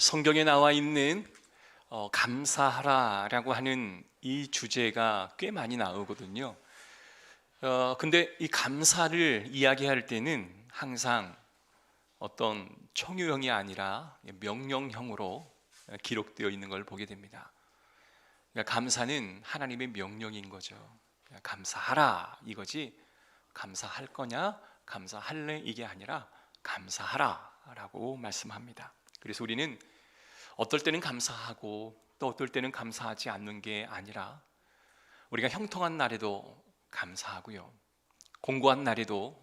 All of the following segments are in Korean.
성경에 나와 있는 감사하라라고 하는 이 주제가 꽤 많이 나오거든요. 근데 이 감사를 이야기할 때는 항상 어떤 청유형이 아니라 명령형으로 기록되어 있는 걸 보게 됩니다. 그러니까 감사는 하나님의 명령인 거죠. 감사하라 이거지, 감사할 거냐 감사할래 이게 아니라 감사하라 라고 말씀합니다. 그래서 우리는 어떨 때는 감사하고 또 어떨 때는 감사하지 않는 게 아니라, 우리가 형통한 날에도 감사하고요, 공고한 날에도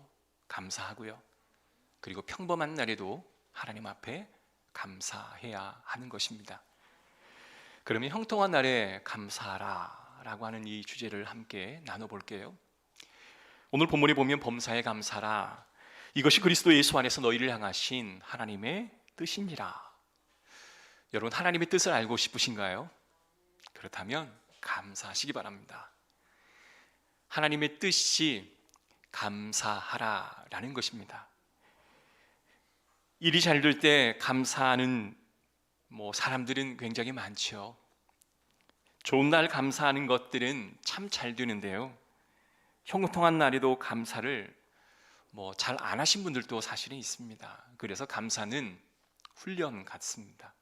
감사하고요, 그리고 평범한 날에도 하나님 앞에 감사해야 하는 것입니다. 그러면 형통한 날에 감사하라 라고 하는 이 주제를 함께 나눠볼게요. 오늘 본문에 보면 범사에 감사라, 이것이 그리스도 예수 안에서 너희를 향하신 하나님의 뜻이니라. 여러분, 하나님의 뜻을 알고 싶으신가요? 그렇다면 감사하시기 바랍니다. 하나님의 뜻이 감사하라라는 것입니다. 일이 잘 될 때 감사하는 사람들은 굉장히 많죠. 좋은 날 감사하는 것들은 참 잘 되는데요, 형통한 날에도 감사를 잘 안 하신 분들도 사실은 있습니다. 그래서 감사는 훈련 같습니다.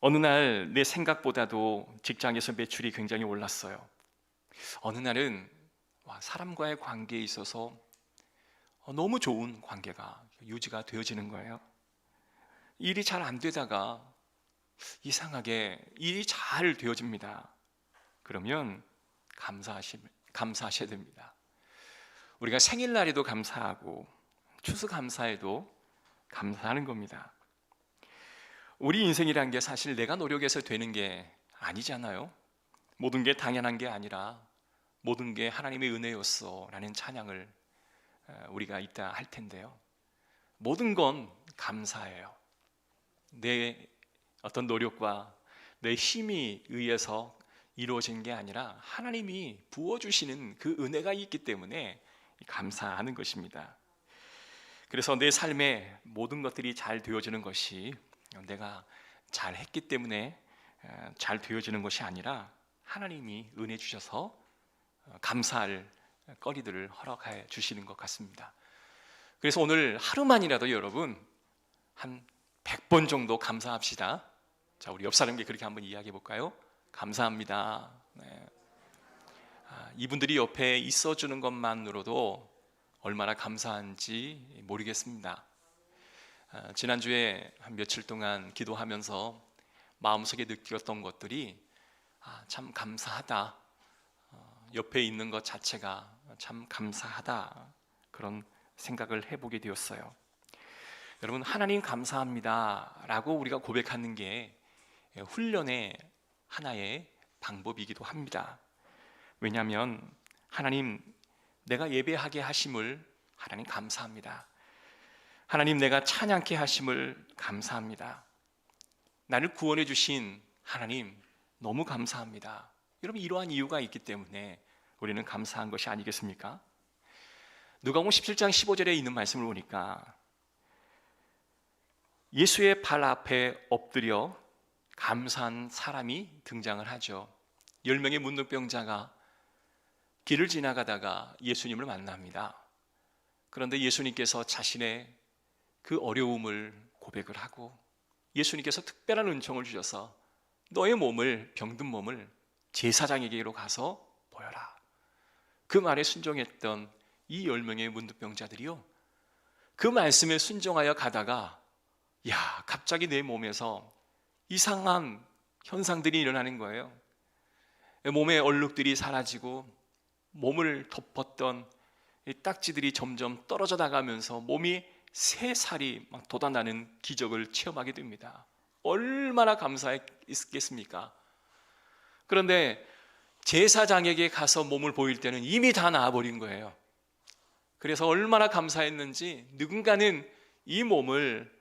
어느 날 내 생각보다도 직장에서 매출이 굉장히 올랐어요. 어느 날은 사람과의 관계에 있어서 너무 좋은 관계가 유지가 되어지는 거예요. 일이 잘 안 되다가 이상하게 일이 잘 되어집니다. 그러면 감사하셔야 됩니다. 우리가 생일날에도 감사하고 추수감사에도 감사하는 겁니다. 우리 인생이란 게 사실 내가 노력해서 되는 게 아니잖아요. 모든 게 당연한 게 아니라 모든 게 하나님의 은혜였어 라는 찬양을 우리가 이따 할 텐데요, 모든 건 감사해요. 내 어떤 노력과 내 힘이 의해서 이루어진 게 아니라 하나님이 부어주시는 그 은혜가 있기 때문에 감사하는 것입니다. 그래서 내 삶에 모든 것들이 잘 되어지는 것이 내가 잘했기 때문에 잘 되어지는 것이 아니라 하나님이 은혜 주셔서 감사할 거리들을 허락해 주시는 것 같습니다. 그래서 오늘 하루만이라도 여러분 한 100번 정도 감사합시다. 자, 우리 옆 사람께 그렇게 한번 이야기해 볼까요? 감사합니다. 네. 이분들이 옆에 있어주는 것만으로도 얼마나 감사한지 모르겠습니다. 지난주에 한 며칠 동안 기도하면서 마음속에 느꼈던 것들이 참 감사하다, 옆에 있는 것 자체가 참 감사하다, 그런 생각을 해보게 되었어요. 여러분, 하나님 감사합니다 라고 우리가 고백하는 게 훈련의 하나의 방법이기도 합니다. 왜냐하면 하나님, 내가 예배하게 하심을 하나님 감사합니다. 하나님, 내가 찬양케 하심을 감사합니다. 나를 구원해 주신 하나님 너무 감사합니다. 여러분, 이러한 이유가 있기 때문에 우리는 감사한 것이 아니겠습니까? 누가복음 17장 15절에 있는 말씀을 보니까 예수의 발 앞에 엎드려 감사한 사람이 등장을 하죠. 10명의 문둥병자가 길을 지나가다가 예수님을 만납니다. 그런데 예수님께서 자신의 그 어려움을 고백을 하고 예수님께서 특별한 은총을 주셔서 너의 몸을, 병든 몸을 제사장에게로 가서 보여라. 그 말에 순종했던 이 10명의 문둥병자들이요, 그 말씀에 순종하여 가다가 갑자기 내 몸에서 이상한 현상들이 일어나는 거예요. 몸의 얼룩들이 사라지고 몸을 덮었던 이 딱지들이 점점 떨어져 나가면서 몸이 새 살이 막 돋아나는 기적을 체험하게 됩니다. 얼마나 감사했겠습니까? 그런데 제사장에게 가서 몸을 보일 때는 이미 다 나아버린 거예요. 그래서 얼마나 감사했는지 누군가는 이 몸을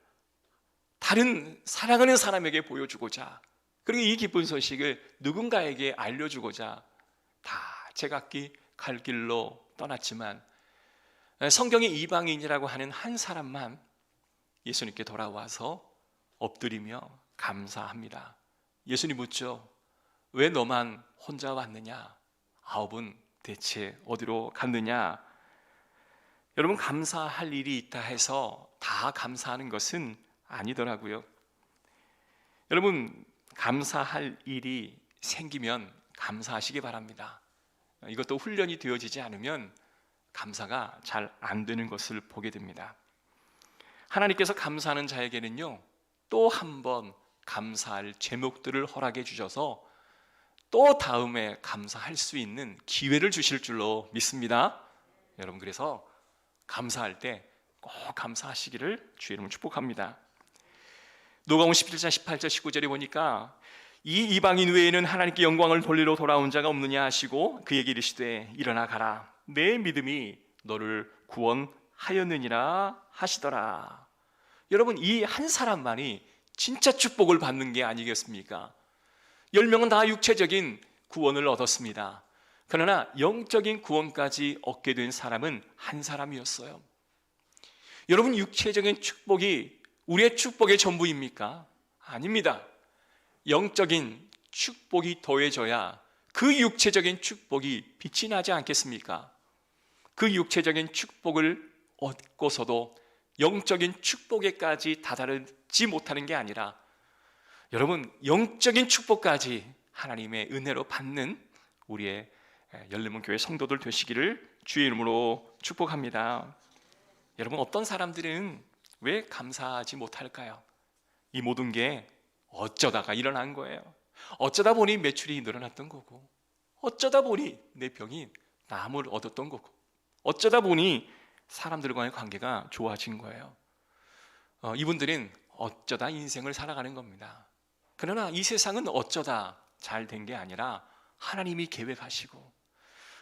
다른 사랑하는 사람에게 보여주고자, 그리고 이 기쁜 소식을 누군가에게 알려주고자 다 제각기 갈 길로 떠났지만 성경의 이방인이라고 하는 한 사람만 예수님께 돌아와서 엎드리며 감사합니다. 예수님 묻죠. 왜 너만 혼자 왔느냐? 9은 대체 어디로 갔느냐? 여러분, 감사할 일이 있다 해서 다 감사하는 것은 아니더라고요. 여러분, 감사할 일이 생기면 감사하시기 바랍니다. 이것도 훈련이 되어지지 않으면 감사가 잘 안 되는 것을 보게 됩니다. 하나님께서 감사하는 자에게는요, 또 한 번 감사할 제목들을 허락해 주셔서 또 다음에 감사할 수 있는 기회를 주실 줄로 믿습니다. 여러분, 그래서 감사할 때 꼭 감사하시기를 주의 이름으로 축복합니다. 누가복음 17장 18절 19절에 보니까 이 이방인 외에는 하나님께 영광을 돌리러 돌아온 자가 없느냐 하시고 그에게 이르시되 일어나 가라, 내 믿음이 너를 구원하였느니라 하시더라. 여러분, 이 한 사람만이 진짜 축복을 받는 게 아니겠습니까? 10명은 다 육체적인 구원을 얻었습니다. 그러나 영적인 구원까지 얻게 된 사람은 한 사람이었어요. 여러분, 육체적인 축복이 우리의 축복의 전부입니까? 아닙니다. 영적인 축복이 더해져야 그 육체적인 축복이 빛이 나지 않겠습니까? 그 육체적인 축복을 얻고서도 영적인 축복에까지 다다르지 못하는 게 아니라, 여러분, 영적인 축복까지 하나님의 은혜로 받는 우리의 열린문 교회 성도들 되시기를 주의 이름으로 축복합니다. 여러분, 어떤 사람들은 왜 감사하지 못할까요? 이 모든 게 어쩌다가 일어난 거예요. 어쩌다 보니 매출이 늘어났던 거고, 어쩌다 보니 내 병이 나음을 얻었던 거고, 어쩌다 보니 사람들과의 관계가 좋아진 거예요. 이분들은 어쩌다 인생을 살아가는 겁니다. 그러나 이 세상은 어쩌다 잘 된 게 아니라 하나님이 계획하시고,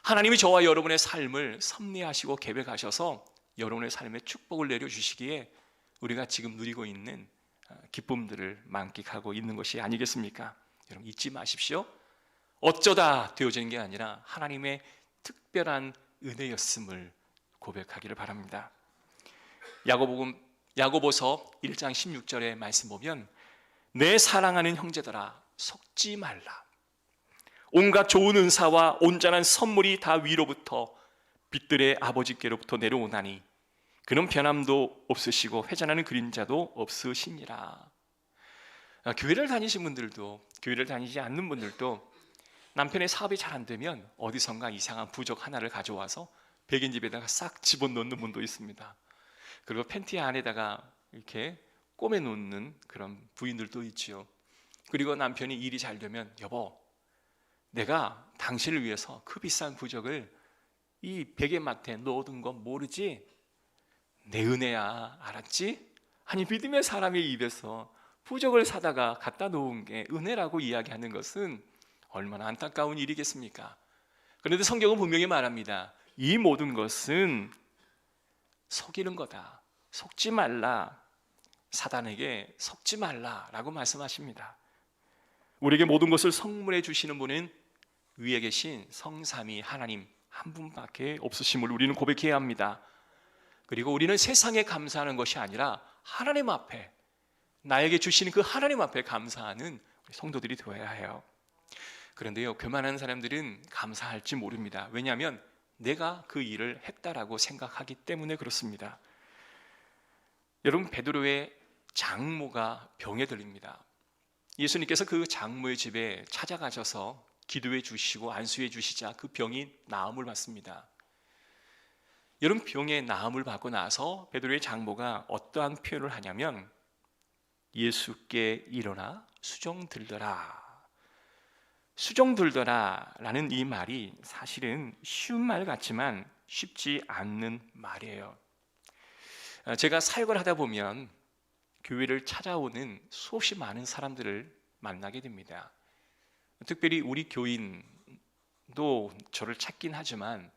하나님이 저와 여러분의 삶을 섭리하시고 계획하셔서 여러분의 삶에 축복을 내려주시기에 우리가 지금 누리고 있는 기쁨들을 만끽하고 있는 것이 아니겠습니까? 여러분, 잊지 마십시오. 어쩌다 되어지는 게 아니라 하나님의 특별한 은혜였음을 고백하기를 바랍니다. 야고보서 1장 16절의 말씀 보면 내 사랑하는 형제들아 속지 말라. 온갖 좋은 은사와 온전한 선물이 다 위로부터 빛들의 아버지께로부터 내려오나니 그는 변함도 없으시고 회전하는 그림자도 없으시니라. 교회를 다니신 분들도, 교회를 다니지 않는 분들도 남편의 사업이 잘 안 되면 어디선가 이상한 부적 하나를 가져와서 백인집에다가 싹 집어넣는 분도 있습니다. 그리고 팬티 안에다가 이렇게 꼬매 놓는 그런 부인들도 있지요. 그리고 남편이 일이 잘 되면 여보, 내가 당신을 위해서 그 비싼 부적을 이 베개맡에 넣어둔 건 모르지? 내 은혜야, 알았지? 아니, 믿음의 사람의 입에서 부적을 사다가 갖다 놓은 게 은혜라고 이야기하는 것은 얼마나 안타까운 일이겠습니까? 그런데 성경은 분명히 말합니다. 이 모든 것은 속이는 거다. 속지 말라. 사단에게 속지 말라라고 말씀하십니다. 우리에게 모든 것을 선물해 주시는 분은 위에 계신 성삼위 하나님 한 분밖에 없으심을 우리는 고백해야 합니다. 그리고 우리는 세상에 감사하는 것이 아니라 하나님 앞에, 나에게 주시는 그 하나님 앞에 감사하는 성도들이 되어야 해요. 그런데요, 교만한 사람들은 감사할지 모릅니다. 왜냐하면 내가 그 일을 했다라고 생각하기 때문에 그렇습니다. 여러분, 베드로의 장모가 병에 들립니다. 예수님께서 그 장모의 집에 찾아가셔서 기도해 주시고 안수해 주시자 그 병이 나음을 받습니다. 여러분, 병의 나음을 받고 나서 베드로의 장모가 어떠한 표현을 하냐면 예수께 일어나 수종 들더라. 수종 들더라 라는 이 말이 사실은 쉬운 말 같지만 쉽지 않는 말이에요. 제가 사역을 하다 보면 교회를 찾아오는 수없이 많은 사람들을 만나게 됩니다. 특별히 우리 교인도 저를 찾긴 하지만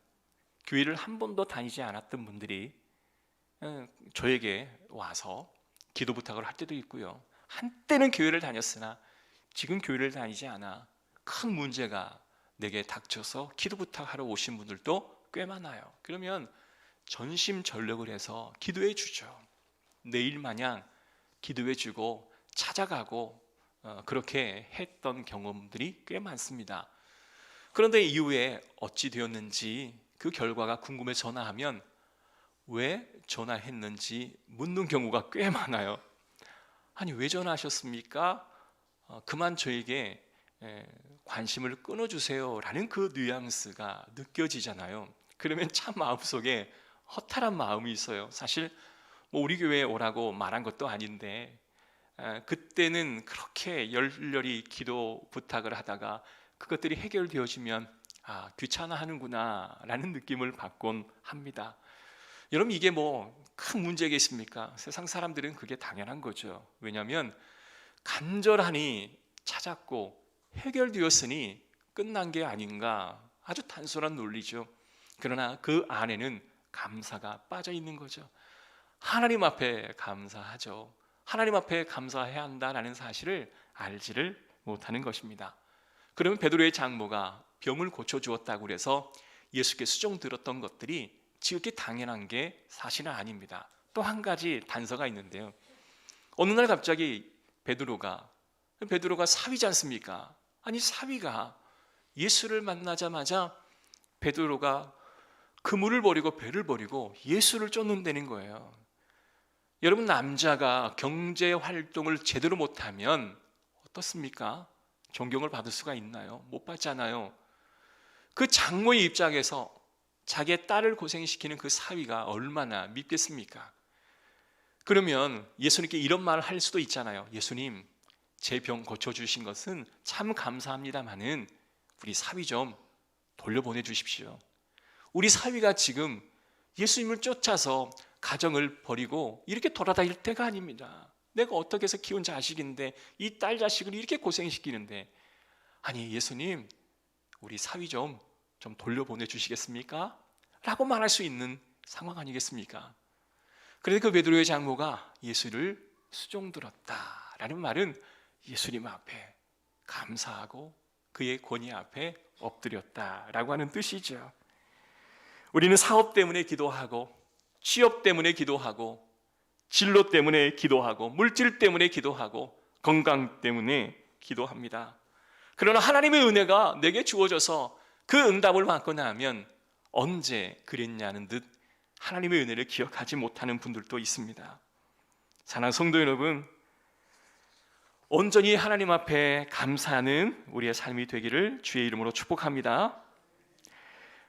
교회를 한 번도 다니지 않았던 분들이 저에게 와서 기도 부탁을 할 때도 있고요. 한때는 교회를 다녔으나 지금 교회를 다니지 않아 큰 문제가 내게 닥쳐서 기도 부탁하러 오신 분들도 꽤 많아요. 그러면 전심전력을 해서 기도해 주죠. 내일 마냥 기도해주고 찾아가고 그렇게 했던 경험들이 꽤 많습니다. 그런데 이후에 어찌 되었는지 그 결과가 궁금해 전화하면 왜 전화했는지 묻는 경우가 꽤 많아요. 아니, 왜 전화하셨습니까? 그만 저에게 관심을 끊어주세요 라는 그 뉘앙스가 느껴지잖아요. 그러면 참 마음속에 허탈한 마음이 있어요. 사실 뭐 우리 교회에 오라고 말한 것도 아닌데 그때는 그렇게 열렬히 기도 부탁을 하다가 그것들이 해결되어지면 귀찮아하는구나 라는 느낌을 받곤 합니다. 여러분, 이게 뭐 큰 문제겠습니까? 세상 사람들은 그게 당연한 거죠. 왜냐하면 간절하니 찾았고 해결되었으니 끝난 게 아닌가, 아주 단순한 논리죠. 그러나 그 안에는 감사가 빠져 있는 거죠. 하나님 앞에 감사하죠. 하나님 앞에 감사해야 한다는 사실을 알지를 못하는 것입니다. 그러면 베드로의 장모가 병을 고쳐주었다고 해서 예수께 수종 들었던 것들이 지극히 당연한 게 사실은 아닙니다. 또 한 가지 단서가 있는데요. 어느 날 갑자기 베드로가 사위지 않습니까? 아니, 사위가 예수를 만나자마자 베드로가 그물을 버리고 배를 버리고 예수를 쫓는다는 거예요. 여러분, 남자가 경제 활동을 제대로 못하면 어떻습니까? 존경을 받을 수가 있나요? 못 받잖아요. 그 장모의 입장에서 자기의 딸을 고생시키는 그 사위가 얼마나 밉겠습니까? 그러면 예수님께 이런 말을 할 수도 있잖아요. 예수님, 제 병 고쳐주신 것은 참 감사합니다마는 우리 사위 좀 돌려보내 주십시오. 우리 사위가 지금 예수님을 쫓아서 가정을 버리고 이렇게 돌아다닐 때가 아닙니다. 내가 어떻게 해서 키운 자식인데 이 딸 자식을 이렇게 고생시키는데, 아니 예수님, 우리 사위 좀 돌려보내 주시겠습니까? 라고 말할 수 있는 상황 아니겠습니까? 그래서 그 베드로의 장모가 예수를 수종들었다라는 말은 예수님 앞에 감사하고 그의 권위 앞에 엎드렸다라고 하는 뜻이죠. 우리는 사업 때문에 기도하고, 취업 때문에 기도하고, 진로 때문에 기도하고, 물질 때문에 기도하고, 건강 때문에 기도합니다. 그러나 하나님의 은혜가 내게 주어져서 그 응답을 받고 나면 언제 그랬냐는 듯 하나님의 은혜를 기억하지 못하는 분들도 있습니다. 사랑하는 성도 여러분, 온전히 하나님 앞에 감사하는 우리의 삶이 되기를 주의 이름으로 축복합니다.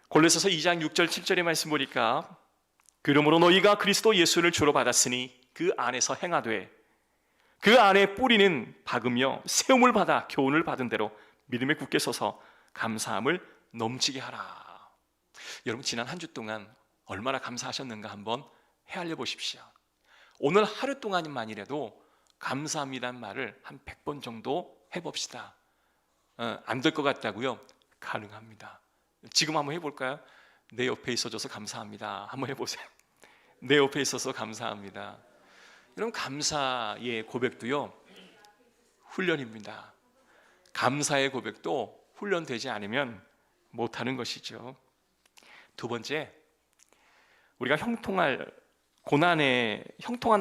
골로새서 2장 6절 7절의 말씀 보니까, 그러므로 너희가 그리스도 예수를 주로 받았으니 그 안에서 행하되 그 안에 뿌리는 박으며 세움을 받아 교훈을 받은 대로 믿음에 굳게 서서 감사함을 넘치게 하라. 여러분, 지난 한 주 동안 얼마나 감사하셨는가 한번 헤아려 보십시오. 오늘 하루 동안만이라도 감사합니다는 말을 한 100번 정도 해봅시다. 안 될 것 같다고요? 가능합니다. 지금 한번 해볼까요? 내 옆에 있어줘서 감사합니다. 한번 해보세요. 내 옆에 있어서 감사합니다. 여러분, 감사의 고백도요, 훈련입니다. 감사의 고백도 훈련되지 않으면 못하는 것이죠. 두 번째, 우리가 형통한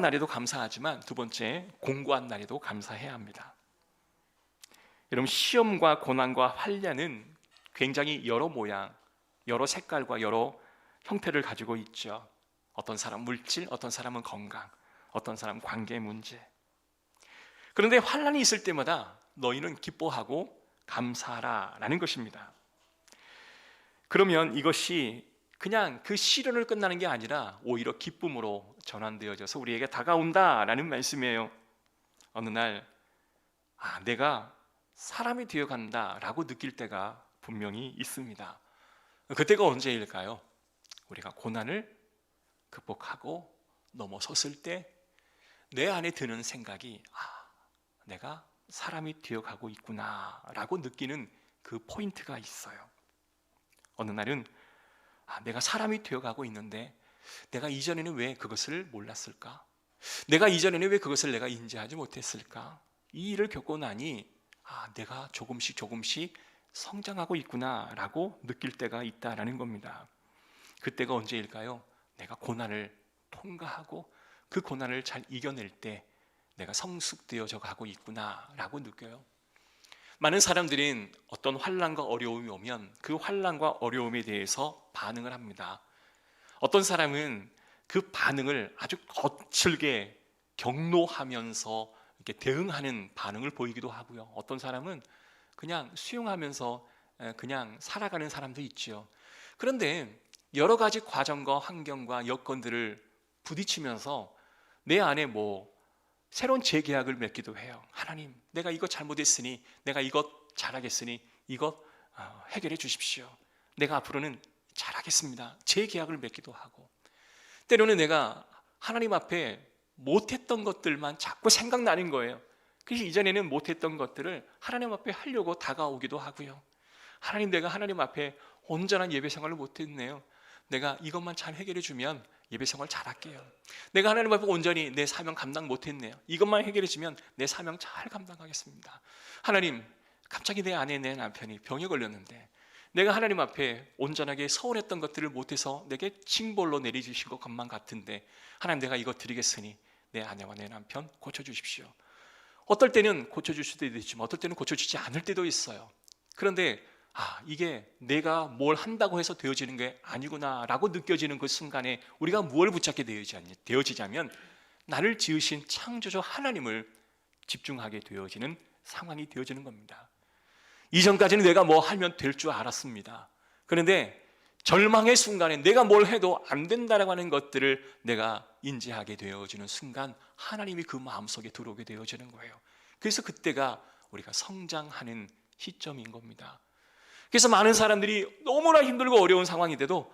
날에도 감사하지만 두 번째, 공고한 날에도 감사해야 합니다. 여러분, 시험과 고난과 환난은 굉장히 여러 모양, 여러 색깔과 여러 형태를 가지고 있죠. 어떤 사람 물질, 어떤 사람은 건강, 어떤 사람 관계 문제. 그런데 환난이 있을 때마다 너희는 기뻐하고 감사하라라는 것입니다. 그러면 이것이 그냥 그 시련을 끝나는 게 아니라 오히려 기쁨으로 전환되어져서 우리에게 다가온다라는 말씀이에요. 어느 날 내가 사람이 되어간다라고 느낄 때가 분명히 있습니다. 그때가 언제일까요? 우리가 고난을 극복하고 넘어섰을 때 내 안에 드는 생각이 내가 사람이 되어가고 있구나 라고 느끼는 그 포인트가 있어요. 어느 날은 내가 사람이 되어가고 있는데 내가 이전에는 왜 그것을 몰랐을까? 내가 이전에는 왜 그것을 내가 인지하지 못했을까? 이 일을 겪고 나니 내가 조금씩 성장하고 있구나 라고 느낄 때가 있다라는 겁니다. 그때가 언제일까요? 내가 고난을 통과하고 그 고난을 잘 이겨낼 때 내가 성숙되어져 가고 있구나라고 느껴요. 많은 사람들은 어떤 환난과 어려움이 오면 그 환난과 어려움에 대해서 반응을 합니다. 어떤 사람은 그 반응을 아주 거칠게 격노하면서 이렇게 대응하는 반응을 보이기도 하고요. 어떤 사람은 그냥 수용하면서 그냥 살아가는 사람도 있지요. 그런데 여러 가지 과정과 환경과 여건들을 부딪히면서 내 안에 새로운 재계약을 맺기도 해요. 하나님, 내가 이것 잘못했으니, 내가 이것 잘하겠으니 이것 해결해 주십시오. 내가 앞으로는 잘하겠습니다. 재계약을 맺기도 하고, 때로는 내가 하나님 앞에 못했던 것들만 자꾸 생각나는 거예요. 그래서 이전에는 못했던 것들을 하나님 앞에 하려고 다가오기도 하고요. 하나님, 내가 하나님 앞에 온전한 예배 생활을 못했네요. 내가 이것만 잘 해결해 주면 예배 생활 잘할게요. 내가 하나님 앞에 온전히 내 사명 감당 못했네요. 이것만 해결해 주면 내 사명 잘 감당하겠습니다. 하나님, 갑자기 내 아내, 내 남편이 병에 걸렸는데 내가 하나님 앞에 온전하게 서운했던 것들을 못해서 내게 징벌로 내려주신 것만 같은데, 하나님, 내가 이거 드리겠으니 내 아내와 내 남편 고쳐주십시오. 어떨 때는 고쳐줄 때도 있지만 어떨 때는 고쳐주지 않을 때도 있어요. 그런데 이게 내가 뭘 한다고 해서 되어지는 게 아니구나 라고 느껴지는 그 순간에 우리가 무엇을 붙잡게 되어지자면 나를 지으신 창조주 하나님을 집중하게 되어지는 상황이 되어지는 겁니다. 이전까지는 내가 뭐 하면 될 줄 알았습니다. 그런데 절망의 순간에 내가 뭘 해도 안 된다라고 하는 것들을 내가 인지하게 되어지는 순간 하나님이 그 마음속에 들어오게 되어지는 거예요. 그래서 그때가 우리가 성장하는 시점인 겁니다. 그래서 많은 사람들이 너무나 힘들고 어려운 상황인데도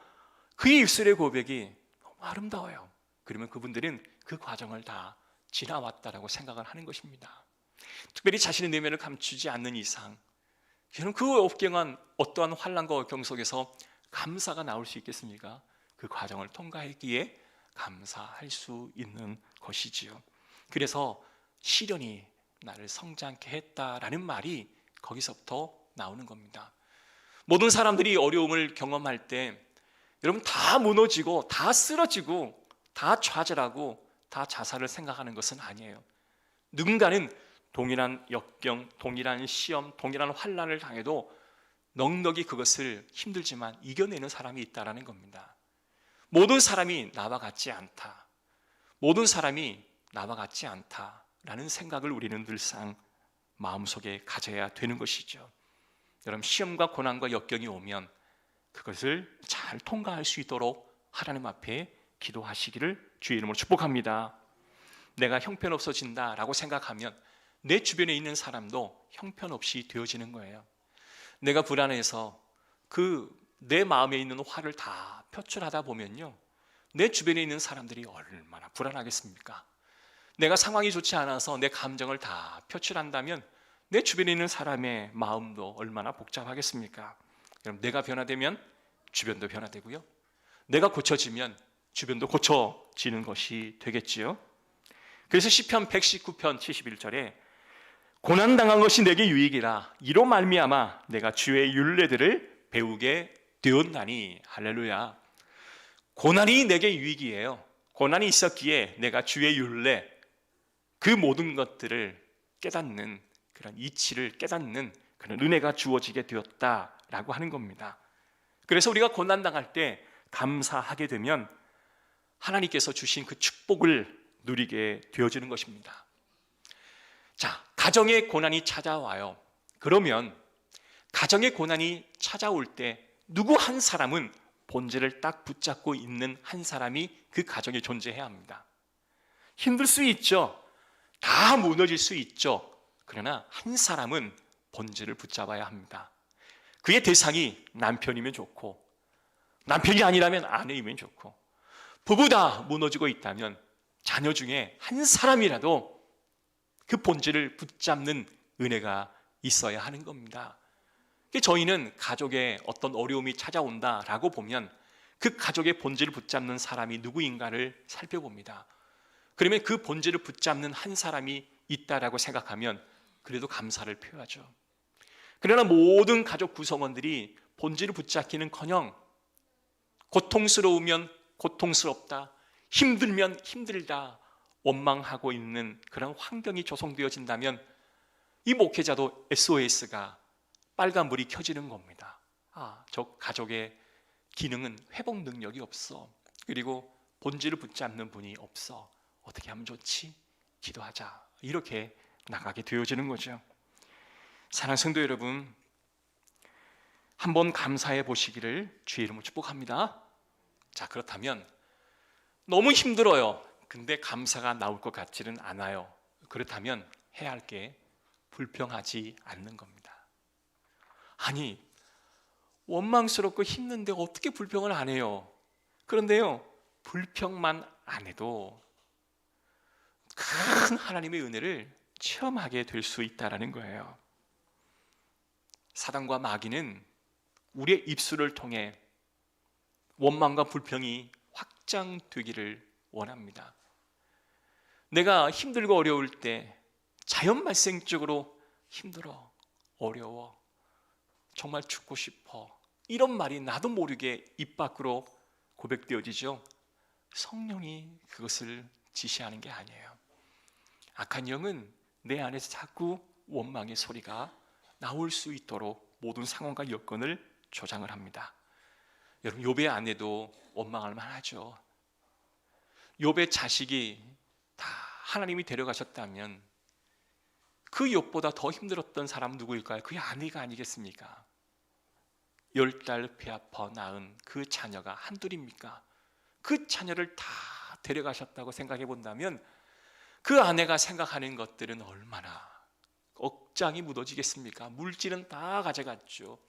그의 입술의 고백이 너무 아름다워요. 그러면 그분들은 그 과정을 다 지나왔다라고 생각을 하는 것입니다. 특별히 자신의 내면을 감추지 않는 이상 저는 그 억경한 어떠한 환난과 억경 속에서 감사가 나올 수 있겠습니까? 그 과정을 통과했기에 감사할 수 있는 것이지요. 그래서 시련이 나를 성장케 했다라는 말이 거기서부터 나오는 겁니다. 모든 사람들이 어려움을 경험할 때 여러분 다 무너지고 다 쓰러지고 다 좌절하고 다 자살을 생각하는 것은 아니에요. 누군가는 동일한 역경, 동일한 시험, 동일한 환난을 당해도 넉넉히 그것을 힘들지만 이겨내는 사람이 있다는 겁니다. 모든 사람이 나와 같지 않다. 모든 사람이 나와 같지 않다라는 생각을 우리는 늘상 마음속에 가져야 되는 것이죠. 여러분, 시험과 고난과 역경이 오면 그것을 잘 통과할 수 있도록 하나님 앞에 기도하시기를 주의 이름으로 축복합니다. 내가 형편없어진다라고 생각하면 내 주변에 있는 사람도 형편없이 되어지는 거예요. 내가 불안해서 내 마음에 있는 화를 다 표출하다 보면요, 내 주변에 있는 사람들이 얼마나 불안하겠습니까? 내가 상황이 좋지 않아서 내 감정을 다 표출한다면 내 주변에 있는 사람의 마음도 얼마나 복잡하겠습니까? 그럼 내가 변화되면 주변도 변화되고요, 내가 고쳐지면 주변도 고쳐지는 것이 되겠지요. 그래서 시편 119편 71절에 고난당한 것이 내게 유익이라 이로 말미암아 내가 주의 율례들을 배우게 되었나니. 할렐루야. 고난이 내게 유익이에요. 고난이 있었기에 내가 주의 율례, 그 모든 것들을 깨닫는 그런 이치를 깨닫는 그런 은혜가 주어지게 되었다라고 하는 겁니다. 그래서 우리가 고난당할 때 감사하게 되면 하나님께서 주신 그 축복을 누리게 되어지는 것입니다. 자, 가정의 고난이 찾아와요. 그러면 가정의 고난이 찾아올 때 누구 한 사람은 본질을 딱 붙잡고 있는 한 사람이 그 가정에 존재해야 합니다. 힘들 수 있죠. 다 무너질 수 있죠. 그러나 한 사람은 본질을 붙잡아야 합니다. 그의 대상이 남편이면 좋고, 남편이 아니라면 아내이면 좋고, 부부 다 무너지고 있다면 자녀 중에 한 사람이라도 그 본질을 붙잡는 은혜가 있어야 하는 겁니다. 저희는 가족에 어떤 어려움이 찾아온다라고 보면 그 가족의 본질을 붙잡는 사람이 누구인가를 살펴봅니다. 그러면 그 본질을 붙잡는 한 사람이 있다라고 생각하면 그래도 감사를 표하죠. 그러나 모든 가족 구성원들이 본질을 붙잡기는커녕 고통스러우면 고통스럽다, 힘들면 힘들다 원망하고 있는 그런 환경이 조성되어진다면 이 목회자도 SOS가 빨간불이 켜지는 겁니다. 저 가족의 기능은 회복 능력이 없어. 그리고 본질을 붙잡는 분이 없어. 어떻게 하면 좋지? 기도하자. 이렇게 나가게 되어지는 거죠. 사랑하는 성도 여러분, 한번 감사해 보시기를 주의 이름으로 축복합니다. 자, 그렇다면 너무 힘들어요. 근데 감사가 나올 것 같지는 않아요. 그렇다면 해야 할 게 불평하지 않는 겁니다. 아니, 원망스럽고 힘든데 어떻게 불평을 안 해요? 그런데요, 불평만 안 해도 큰 하나님의 은혜를 체험하게 될 수 있다는 거예요. 사단과 마귀는 우리의 입술을 통해 원망과 불평이 확장되기를 원합니다. 내가 힘들고 어려울 때 자연 발생적으로 힘들어, 어려워, 정말 죽고 싶어, 이런 말이 나도 모르게 입 밖으로 고백되어지죠. 성령이 그것을 지시하는 게 아니에요. 악한 영은 내 안에서 자꾸 원망의 소리가 나올 수 있도록 모든 상황과 여건을 조장을 합니다. 여러분, 욥의 아내도 원망할 만하죠. 욥의 자식이 다 하나님이 데려가셨다면 그 욥보다 더 힘들었던 사람 누구일까요? 그의 아내가 아니겠습니까? 10달 배 아파 낳은 그 자녀가 한둘입니까? 그 자녀를 다 데려가셨다고 생각해 본다면 그 아내가 생각하는 것들은 얼마나 억장이 묻어지겠습니까? 물질은 다 가져갔죠.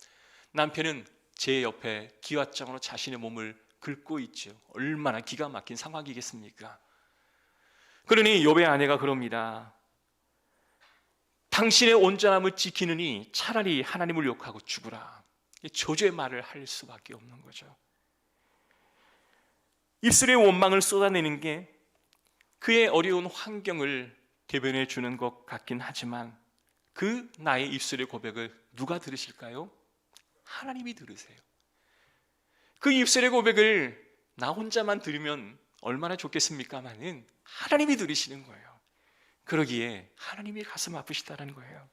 남편은 제 옆에 기왓장으로 자신의 몸을 긁고 있죠. 얼마나 기가 막힌 상황이겠습니까? 그러니 욥의 아내가 그럽니다. 당신의 온전함을 지키느니 차라리 하나님을 욕하고 죽으라. 저주의 말을 할 수밖에 없는 거죠. 입술의 원망을 쏟아내는 게 그의 어려운 환경을 대변해 주는 것 같긴 하지만 그 나의 입술의 고백을 누가 들으실까요? 하나님이 들으세요. 그 입술의 고백을 나 혼자만 들으면 얼마나 좋겠습니까마는 하나님이 들으시는 거예요. 그러기에 하나님이 가슴 아프시다는 거예요.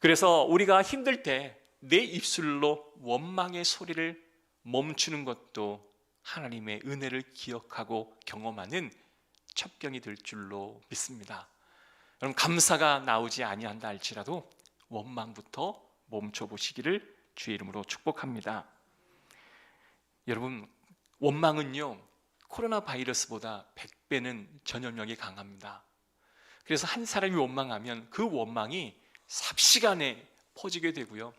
그래서 우리가 힘들 때 내 입술로 원망의 소리를 멈추는 것도 하나님의 은혜를 기억하고 경험하는 첩경이 될 줄로 믿습니다. 여러분, 감사가 나오지 아니한다 할지라도 원망부터 멈춰보시기를 주의 이름으로 축복합니다. 여러분, 원망은요 코로나 바이러스보다 100배는 전염력이 강합니다. 그래서 한 사람이 원망하면 그 원망이 삽시간에 퍼지게 되고요,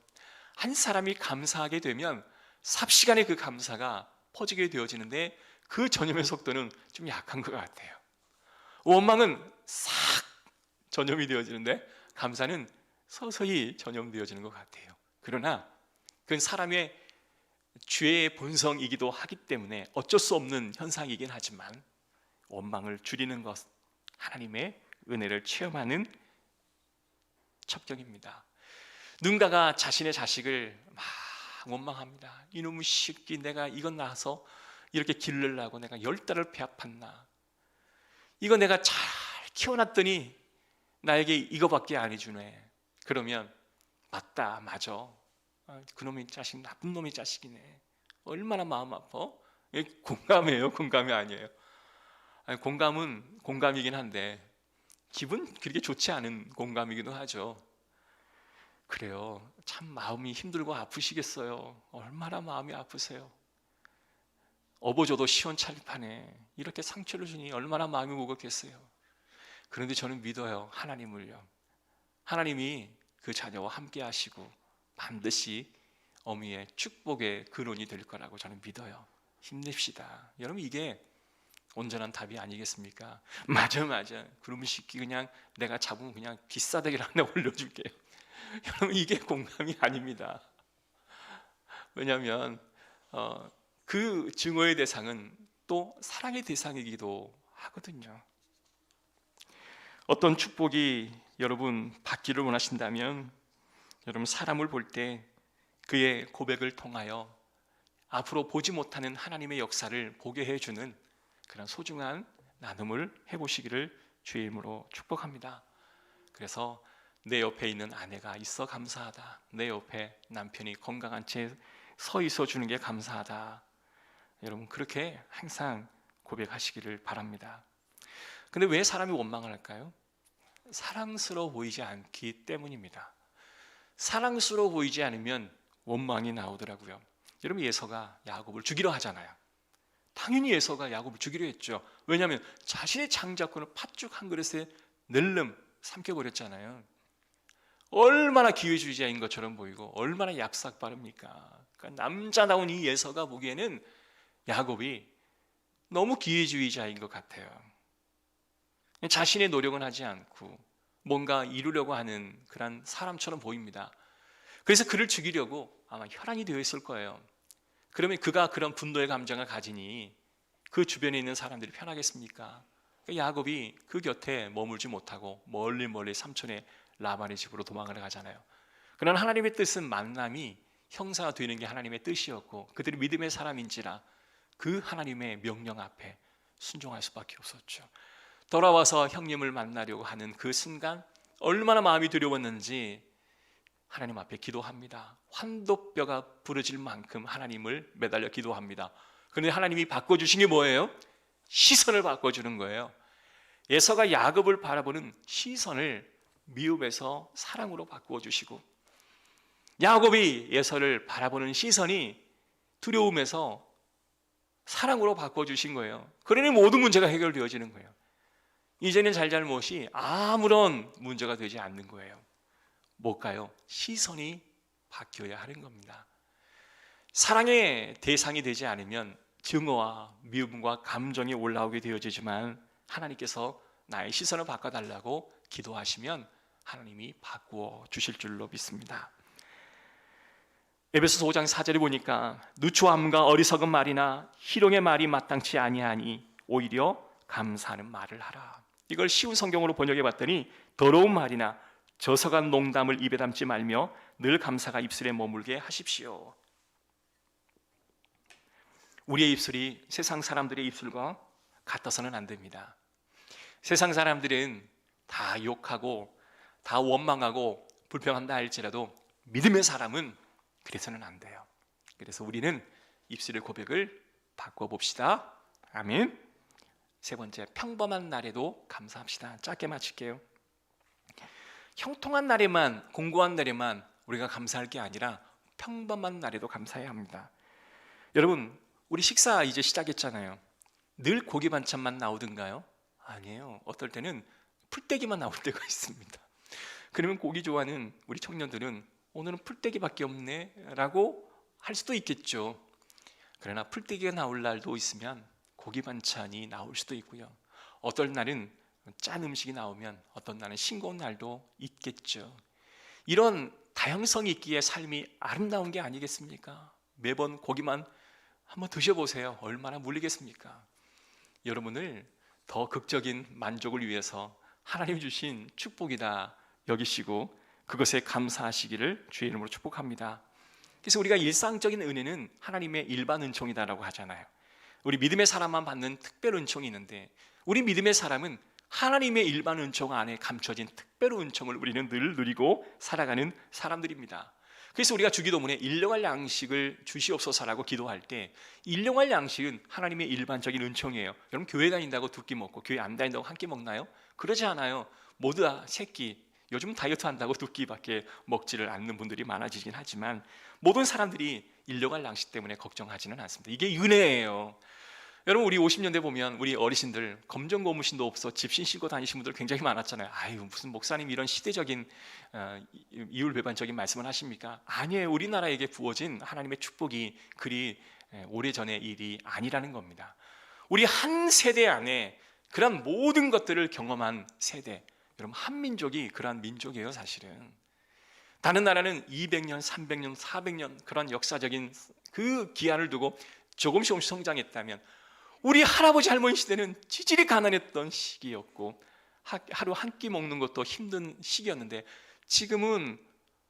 한 사람이 감사하게 되면 삽시간에 그 감사가 퍼지게 되어지는데 그 전염의 속도는 좀 약한 것 같아요. 원망은 싹 전염이 되어지는데 감사는 서서히 전염되어지는 것 같아요. 그러나 그건 사람의 죄의 본성이기도 하기 때문에 어쩔 수 없는 현상이긴 하지만 원망을 줄이는 것, 하나님의 은혜를 체험하는 첩경입니다. 누군가가 자신의 자식을 막 원망합니다. 이놈의 새끼, 내가 이건 낳아서 이렇게 기르려고 내가 10달을 배 아팠나, 이거 내가 잘 키워놨더니 나에게 이거밖에 안 해주네. 그러면 맞다, 맞아, 그놈의 자식 나쁜 놈의 자식이네. 얼마나 마음 아파? 공감이에요? 공감이 아니에요? 공감은 공감이긴 한데 기분 그렇게 좋지 않은 공감이기도 하죠. 그래요, 참 마음이 힘들고 아프시겠어요. 얼마나 마음이 아프세요. 업어줘도 시원찮을 판에 이렇게 상처를 주니 얼마나 마음이 무겁겠어요. 그런데 저는 믿어요, 하나님을요. 하나님이 그 자녀와 함께 하시고 반드시 어미의 축복의 근원이 될 거라고 저는 믿어요. 힘냅시다. 여러분, 이게 온전한 답이 아니겠습니까? 맞아, 그러면 쉽게 그냥 내가 잡으면 그냥 비싸대기를 하나 올려줄게요. 여러분, 이게 공감이 아닙니다. 왜냐하면 그 증오의 대상은 또 사랑의 대상이기도 하거든요. 어떤 축복이 여러분 받기를 원하신다면 여러분, 사람을 볼 때 그의 고백을 통하여 앞으로 보지 못하는 하나님의 역사를 보게 해주는 그런 소중한 나눔을 해보시기를 주의 이름으로 축복합니다. 그래서 내 옆에 있는 아내가 있어 감사하다. 내 옆에 남편이 건강한 채 서 있어 주는 게 감사하다. 여러분 그렇게 항상 고백하시기를 바랍니다. 근데 왜 사람이 원망을 할까요? 사랑스러워 보이지 않기 때문입니다. 사랑스러워 보이지 않으면 원망이 나오더라고요. 여러분 에서가 야곱을 죽이려 하잖아요. 당연히 에서가 야곱을 죽이려 했죠. 왜냐하면 자신의 장자권을 팥죽 한 그릇에 낼름 삼켜버렸잖아요. 얼마나 기회주의자인 것처럼 보이고 얼마나 얍삭 바릅니까? 그러니까 남자다운 이 에서가 보기에는 야곱이 너무 기회주의자인 것 같아요. 자신의 노력은 하지 않고 뭔가 이루려고 하는 그런 사람처럼 보입니다. 그래서 그를 죽이려고 아마 혈안이 되어 있을 거예요. 그러면 그가 그런 분노의 감정을 가지니 그 주변에 있는 사람들이 편하겠습니까? 야곱이 그 곁에 머물지 못하고 멀리 삼촌의 라반의 집으로 도망을 가잖아요. 그러나 하나님의 뜻은 만남이 형사가 되는 게 하나님의 뜻이었고 그들이 믿음의 사람인지라 그 하나님의 명령 앞에 순종할 수밖에 없었죠. 돌아와서 형님을 만나려고 하는 그 순간 얼마나 마음이 두려웠는지 하나님 앞에 기도합니다. 환도뼈가 부러질 만큼 하나님을 매달려 기도합니다. 그런데 하나님이 바꿔주신 게 뭐예요? 시선을 바꿔주는 거예요. 에서가 야곱을 바라보는 시선을 미움에서 사랑으로 바꾸어 주시고 야곱이 에서를 바라보는 시선이 두려움에서 사랑으로 바꿔 주신 거예요. 그러니 모든 문제가 해결되어지는 거예요. 이제는 잘잘못이 아무런 문제가 되지 않는 거예요. 뭘까요? 시선이 바뀌어야 하는 겁니다. 사랑의 대상이 되지 않으면 증오와 미움과 감정이 올라오게 되어지지만 하나님께서 나의 시선을 바꿔달라고 기도하시면 하나님이 바꾸어 주실 줄로 믿습니다. 에베소서 5장 4절에 보니까 누추함과 어리석은 말이나 희롱의 말이 마땅치 아니하니 오히려 감사하는 말을 하라. 이걸 쉬운 성경으로 번역해 봤더니 더러운 말이나 저속한 농담을 입에 담지 말며 늘 감사가 입술에 머물게 하십시오. 우리의 입술이 세상 사람들의 입술과 같아서는 안 됩니다. 세상 사람들은 다 욕하고 다 원망하고 불평한다 할지라도 믿음의 사람은 그래서는 안 돼요. 그래서 우리는 입술의 고백을 바꿔봅시다. 아멘. 세 번째, 평범한 날에도 감사합시다. 짧게 마칠게요. 형통한 날에만, 공고한 날에만 우리가 감사할 게 아니라 평범한 날에도 감사해야 합니다. 여러분, 우리 식사 이제 시작했잖아요. 늘 고기 반찬만 나오던가요? 아니에요. 어떨 때는 풀떼기만 나올 때가 있습니다. 그러면 고기 좋아하는 우리 청년들은 오늘은 풀떼기밖에 없네 라고 할 수도 있겠죠. 그러나 풀떼기가 나올 날도 있으면 고기 반찬이 나올 수도 있고요. 어떤 날은 짠 음식이 나오면 어떤 날은 싱거운 날도 있겠죠. 이런 다양성이 있기에 삶이 아름다운 게 아니겠습니까? 매번 고기만 한번 드셔보세요. 얼마나 물리겠습니까? 여러분을 더 극적인 만족을 위해서 하나님이 주신 축복이다 여기시고 그것에 감사하시기를 주의 이름으로 축복합니다. 그래서 우리가 일상적인 은혜는 하나님의 일반 은총이다라고 하잖아요. 우리 믿음의 사람만 받는 특별 은총이 있는데 우리 믿음의 사람은 하나님의 일반 은총 안에 감춰진 특별 은총을 우리는 늘 누리고 살아가는 사람들입니다. 그래서 우리가 주기도문에 일용할 양식을 주시옵소서라고 기도할 때 일용할 양식은 하나님의 일반적인 은총이에요. 여러분 교회 다닌다고 두 끼 먹고 교회 안 다닌다고 한 끼 먹나요? 그러지 않아요. 모두 다 세 끼. 요즘 다이어트 한다고 두 끼밖에 먹지를 않는 분들이 많아지긴 하지만 모든 사람들이 일용할 양식 때문에 걱정하지는 않습니다. 이게 은혜예요. 여러분 우리 50년대 보면 우리 어르신들 검정 고무신도 없어 집신 신고 다니신 분들 굉장히 많았잖아요. 아유 무슨 목사님 이런 시대적인 이율배반적인 말씀을 하십니까? 아니에요. 우리나라에게 부어진 하나님의 축복이 그리 오래전의 일이 아니라는 겁니다. 우리 한 세대 안에 그런 모든 것들을 경험한 세대, 여러분 한민족이 그러한 민족이에요. 사실은 다른 나라는 200년, 300년, 400년 그런 역사적인 그 기한을 두고 조금씩 성장했다면 우리 할아버지 할머니 시대는 지질이 가난했던 시기였고 하루 한 끼 먹는 것도 힘든 시기였는데 지금은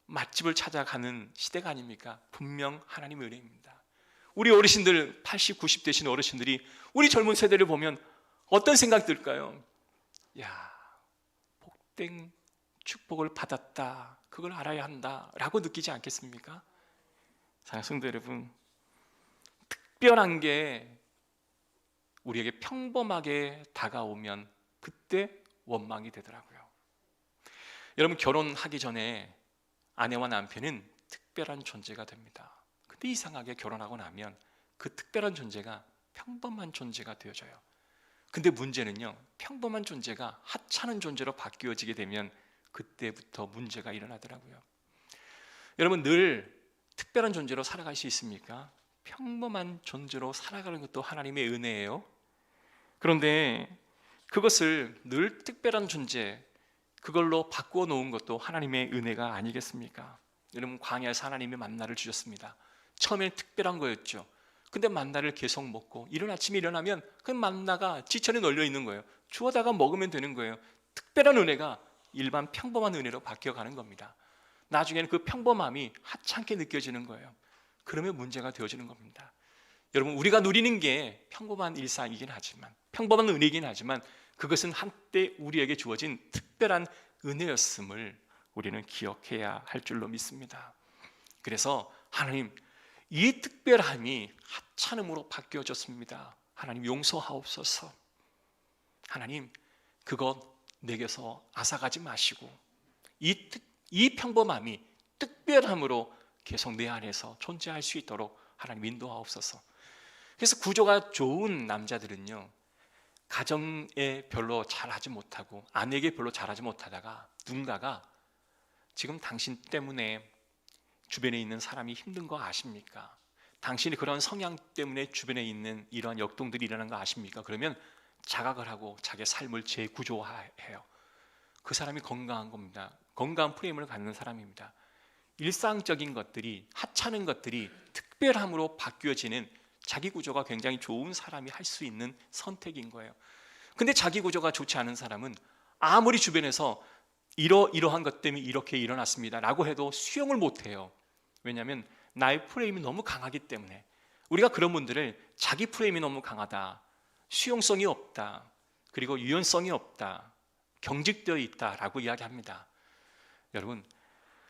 맛집을 찾아가는 시대가 아닙니까? 분명 하나님의 은혜입니다. 우리 어르신들 80, 90 되신 어르신들이 우리 젊은 세대를 보면 어떤 생각 들까요? 야, 복된 축복을 받았다, 그걸 알아야 한다 라고 느끼지 않겠습니까? 사랑하는 성도 여러분, 특별한 게 우리에게 평범하게 다가오면 그때 원망이 되더라고요. 여러분, 결혼하기 전에 아내와 남편은 특별한 존재가 됩니다. 근데 이상하게 결혼하고 나면 그 특별한 존재가 평범한 존재가 되어져요. 근데 문제는요, 평범한 존재가 하찮은 존재로 바뀌어지게 되면 그때부터 문제가 일어나더라고요. 여러분, 늘 특별한 존재로 살아갈 수 있습니까? 평범한 존재로 살아가는 것도 하나님의 은혜예요. 그런데 그것을 늘 특별한 존재, 그걸로 바꾸어 놓은 것도 하나님의 은혜가 아니겠습니까? 여러분, 광야에서 하나님이 만나를 주셨습니다. 처음엔 특별한 거였죠. 근데 만나를 계속 먹고 이른 아침에 일어나면 그 만나가 지천에 널려 있는 거예요. 주워다가 먹으면 되는 거예요. 특별한 은혜가 일반 평범한 은혜로 바뀌어가는 겁니다. 나중에는 그 평범함이 하찮게 느껴지는 거예요. 그러면 문제가 되어지는 겁니다. 여러분, 우리가 누리는 게 평범한 일상이긴 하지만, 평범한 은혜이긴 하지만 그것은 한때 우리에게 주어진 특별한 은혜였음을 우리는 기억해야 할 줄로 믿습니다. 그래서 하나님, 이 특별함이 하찮음으로 바뀌어졌습니다. 하나님, 용서하옵소서. 하나님, 그것 내게서 앗아가지 마시고 이 평범함이 특별함으로 계속 내 안에서 존재할 수 있도록 하나님 인도하옵소서. 그래서 구조가 좋은 남자들은요, 가정에 별로 잘하지 못하고 아내에게 별로 잘하지 못하다가 누군가가 지금 당신 때문에 주변에 있는 사람이 힘든 거 아십니까? 당신이 그런 성향 때문에 주변에 있는 이러한 역동들이 일어나는 거 아십니까? 그러면 자각을 하고 자기의 삶을 재구조해요. 그 사람이 건강한 겁니다. 건강한 프레임을 갖는 사람입니다. 일상적인 것들이, 하찮은 것들이 특별함으로 바뀌어지는 자기 구조가 굉장히 좋은 사람이 할 수 있는 선택인 거예요. 근데 자기 구조가 좋지 않은 사람은 아무리 주변에서 이러한 것 때문에 이렇게 일어났습니다 라고 해도 수용을 못해요. 왜냐하면 나의 프레임이 너무 강하기 때문에. 우리가 그런 분들을 자기 프레임이 너무 강하다, 수용성이 없다, 그리고 유연성이 없다, 경직되어 있다라고 이야기합니다. 여러분,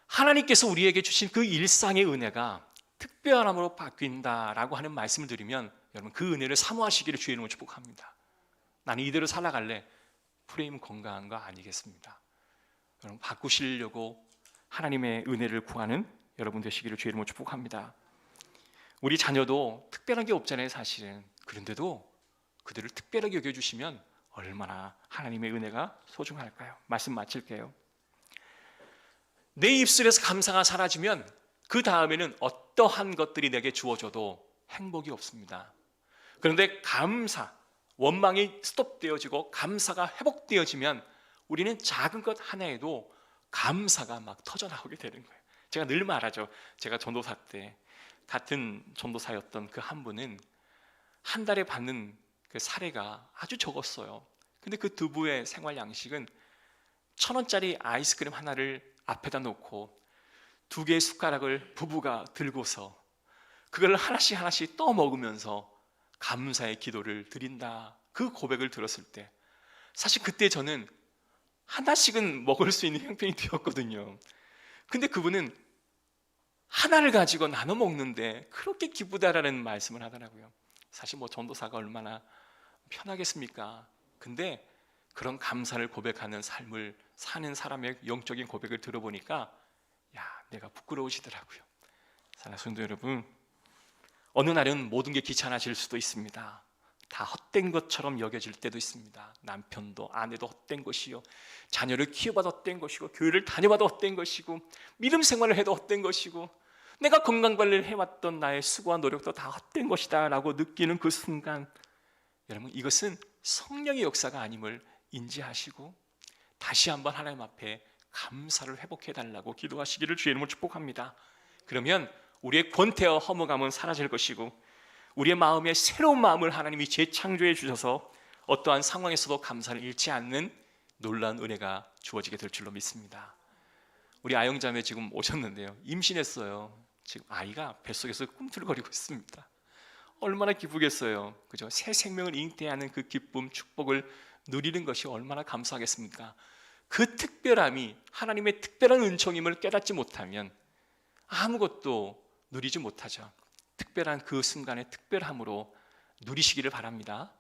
하나님께서 우리에게 주신 그 일상의 은혜가 특별함으로 바뀐다라고 하는 말씀을 드리면 여러분, 그 은혜를 사모하시기를 주의 이름으로 축복합니다. 나는 이대로 살아갈래. 프레임 건강한 거 아니겠습니다. 여러분, 바꾸시려고 하나님의 은혜를 구하는 여러분 되시기를 주의 이름으로 축복합니다. 우리 자녀도 특별한 게 없잖아요, 사실은. 그런데도 그들을 특별하게 여겨주시면 얼마나 하나님의 은혜가 소중할까요? 말씀 마칠게요. 내 입술에서 감사가 사라지면 그 다음에는 어떠한 것들이 내게 주어져도 행복이 없습니다. 그런데 감사, 원망이 스톱되어지고 감사가 회복되어지면 우리는 작은 것 하나에도 감사가 막 터져나오게 되는 거예요. 제가 늘 말하죠. 제가 전도사 때 같은 전도사였던 그 한 분은 한 달에 받는 그 사례가 아주 적었어요. 근데 그 두 부의 생활 양식은 1,000원짜리 아이스크림 하나를 앞에다 놓고 2개의 숟가락을 부부가 들고서 그걸 하나씩 하나씩 떠 먹으면서 감사의 기도를 드린다, 그 고백을 들었을 때 사실 그때 저는 하나씩은 먹을 수 있는 형편이 되었거든요. 근데 그분은 하나를 가지고 나눠 먹는데 그렇게 기쁘다라는 말씀을 하더라고요. 사실 뭐 전도사가 얼마나 편하겠습니까? 근데 그런 감사를 고백하는 삶을 사는 사람의 영적인 고백을 들어보니까 내가 부끄러우시더라고요. 사랑하는 성도 여러분, 어느 날은 모든 게 귀찮아질 수도 있습니다. 다 헛된 것처럼 여겨질 때도 있습니다. 남편도 아내도 헛된 것이요, 자녀를 키워봐도 헛된 것이고, 교회를 다녀봐도 헛된 것이고, 믿음 생활을 해도 헛된 것이고, 내가 건강관리를 해왔던 나의 수고와 노력도 다 헛된 것이다 라고 느끼는 그 순간, 여러분, 이것은 성령의 역사가 아님을 인지하시고 다시 한번 하나님 앞에 감사를 회복해달라고 기도하시기를 주의 이름으로 축복합니다. 그러면 우리의 권태와 허무감은 사라질 것이고 우리의 마음에 새로운 마음을 하나님이 재창조해 주셔서 어떠한 상황에서도 감사를 잃지 않는 놀라운 은혜가 주어지게 될 줄로 믿습니다. 우리 아영자매 지금 오셨는데요, 임신했어요. 지금 아이가 뱃속에서 꿈틀거리고 있습니다. 얼마나 기쁘겠어요. 그죠? 새 생명을 잉태하는 그 기쁨, 축복을 누리는 것이 얼마나 감사하겠습니까? 그 특별함이 하나님의 특별한 은총임을 깨닫지 못하면 아무것도 누리지 못하죠. 특별한 그 순간의 특별함으로 누리시기를 바랍니다.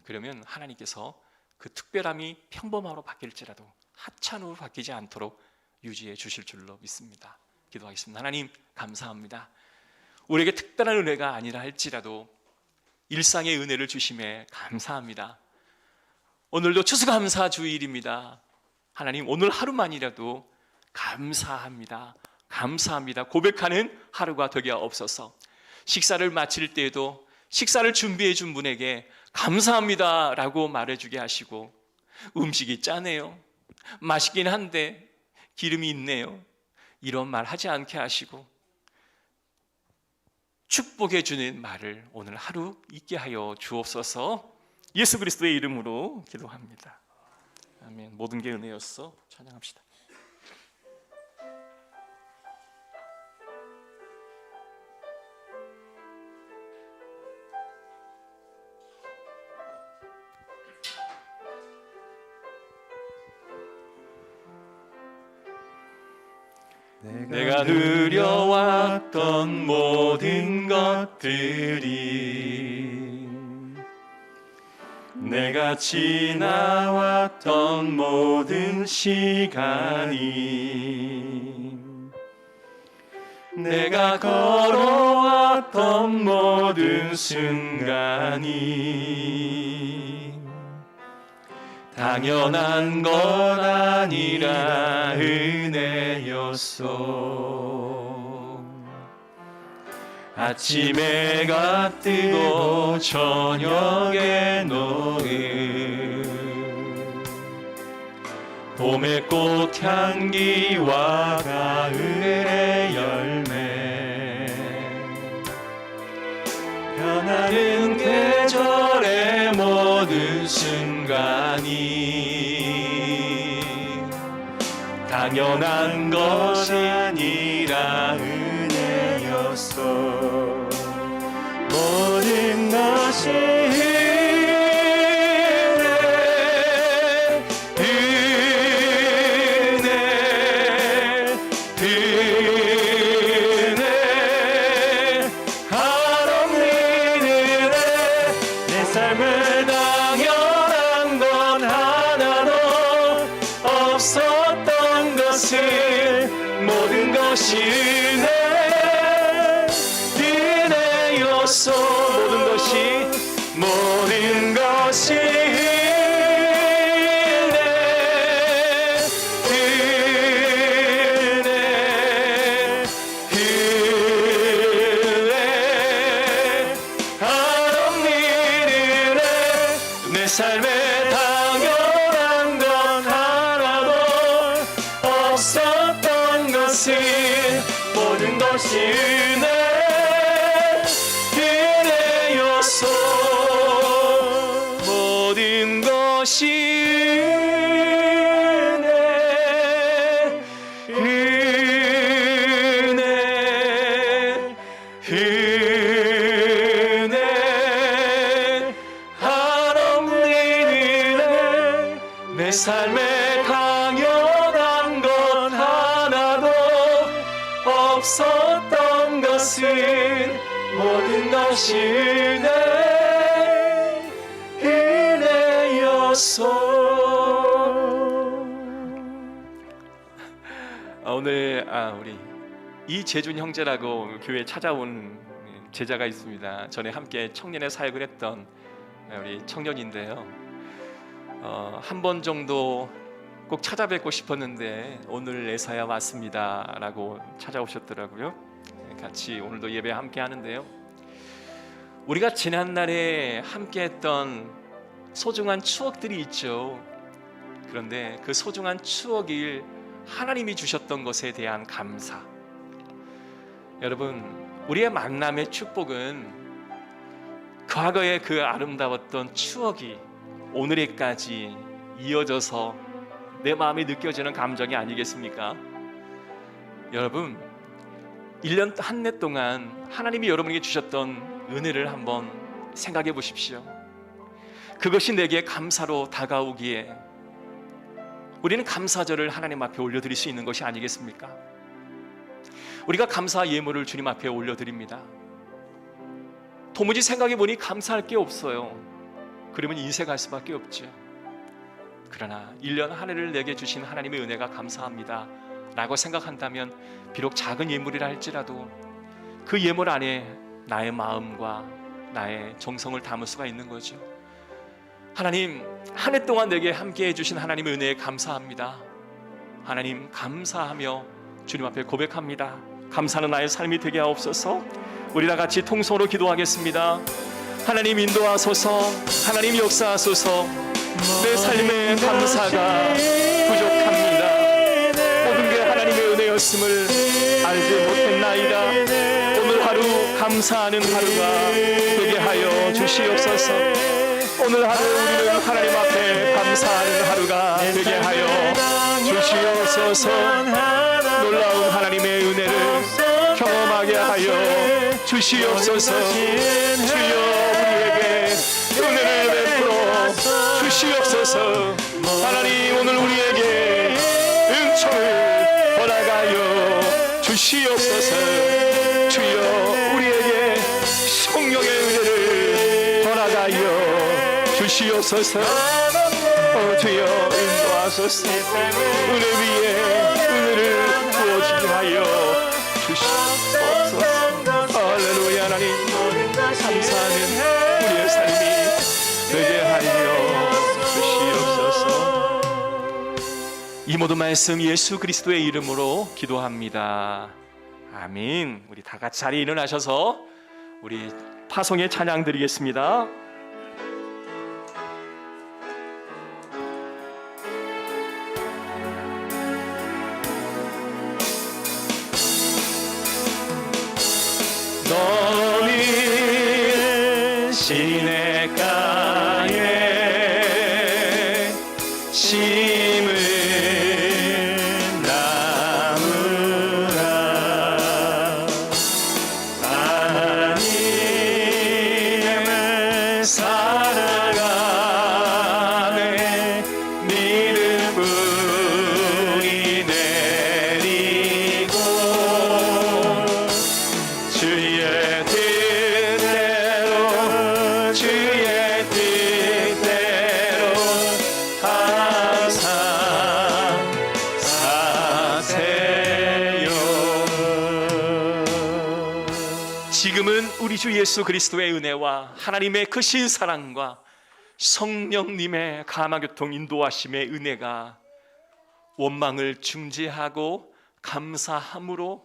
그러면 하나님께서 그 특별함이 평범함으로 바뀔지라도 하찮음으로 바뀌지 않도록 유지해 주실 줄로 믿습니다. 기도하겠습니다. 하나님 감사합니다. 우리에게 특별한 은혜가 아니라 할지라도 일상의 은혜를 주심에 감사합니다. 오늘도 추수감사 주일입니다. 하나님 오늘 하루만이라도 감사합니다. 감사합니다. 고백하는 하루가 되게 없어서 식사를 마칠 때에도 식사를 준비해 준 분에게 감사합니다 라고 말해주게 하시고, 음식이 짜네요, 맛있긴 한데 기름이 있네요, 이런 말 하지 않게 하시고 축복해 주는 말을 오늘 하루 있게 하여 주옵소서. 예수 그리스도의 이름으로 기도합니다. 아멘. 모든 게 은혜였어. 찬양합시다. 내가 누려왔던 모든 것들이, 내가 지나왔던 모든 시간이, 내가 걸어왔던 모든 순간이 당연한 건 아니라 은혜였소. 아침에 해가 뜨고 저녁에 노을, 봄의 꽃향기와 가을의 열매, 변하는 계절의 모든 순간이 당연한 것이 아니라 은혜였소. 모든 것이 삶을 당연한 건 하나도 없었던 것을, 모든 것이 은혜였소. 모든 것이 삶에 당연한 건 하나도 없었던 것을, 모든 것이 은혜였소. 모든 것이 내 삶에 당연한 건 하나도 없었던 것은, 모든 것이 은혜였소. 오늘 우리 이재준 형제라고 교회에 찾아온 제자가 있습니다. 전에 함께 청년의 사역을 했던 우리 청년인데요. 한 번 정도 꼭 찾아뵙고 싶었는데 오늘 애사야 왔습니다 라고 찾아오셨더라고요. 같이 오늘도 예배 함께 하는데요, 우리가 지난날에 함께 했던 소중한 추억들이 있죠. 그런데 그 소중한 추억을 하나님이 주셨던 것에 대한 감사. 여러분, 우리의 만남의 축복은 과거의 그 아름다웠던 추억이 오늘에까지 이어져서 내 마음에 느껴지는 감정이 아니겠습니까? 여러분, 1년 한 해 동안 하나님이 여러분에게 주셨던 은혜를 한번 생각해 보십시오. 그것이 내게 감사로 다가오기에 우리는 감사절을 하나님 앞에 올려드릴 수 있는 것이 아니겠습니까? 우리가 감사 예물을 주님 앞에 올려드립니다. 도무지 생각해 보니 감사할 게 없어요. 그러면 인색할 수밖에 없죠. 그러나 1년 한 해를 내게 주신 하나님의 은혜가 감사합니다 라고 생각한다면 비록 작은 예물이라 할지라도 그 예물 안에 나의 마음과 나의 정성을 담을 수가 있는 거죠. 하나님, 한 해 동안 내게 함께 해주신 하나님의 은혜에 감사합니다. 하나님, 감사하며 주님 앞에 고백합니다. 감사는 나의 삶이 되게 하옵소서. 우리 다 같이 통성으로 기도하겠습니다. 하나님 인도하소서. 하나님 역사하소서. 내 삶의 감사가 부족합니다. 모든 게 하나님의 은혜였음을 알지 못했나이다. 오늘 하루 감사하는 하루가 되게 하여 주시옵소서. 오늘 하루 우리는 하나님 앞에 감사하는 하루가 되게 하여 주시옵소서. 놀라운 하나님의 은혜를 경험하게 하여 주시옵소서. 주여 우리에게 은혜를 베풀어 주시옵소서. 하나님 오늘 우리에게 은총을 허락하여 주시옵소서. 주여 우리에게 성령의 은혜를 허락하여 주시옵소서. 주여 인도하소서. 은혜 위에 은혜를 부어주게 하여 주시옵소서. 할렐루야. 하나님 감사하는 우리의 삶이 되게 하여 주시옵소서. 이 모든 말씀 예수 그리스도의 이름으로 기도합니다. 아멘. 우리 다 같이 자리에 일어나셔서 우리 파송의 찬양 드리겠습니다. 너는 시냇가에 심은 나무라. 하나님을 사랑하네. 믿음 뿌리 내리고 주의 뜻대로 감사하세요. 지금은 우리 주 예수 그리스도의 은혜와 하나님의 크신 사랑과 성령님의 감화교통 인도하심의 은혜가 원망을 중재하고 감사함으로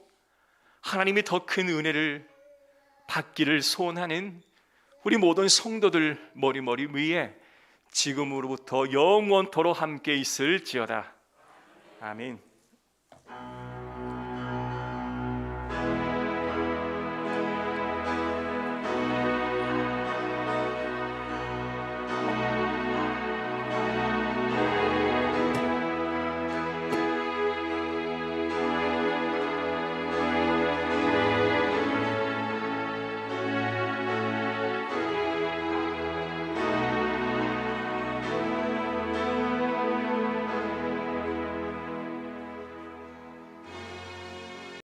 하나님이 더 큰 은혜를 받기를 소원하는 우리 모든 성도들 머리 위에 지금으로부터 영원토록 함께 있을지어다. 아멘.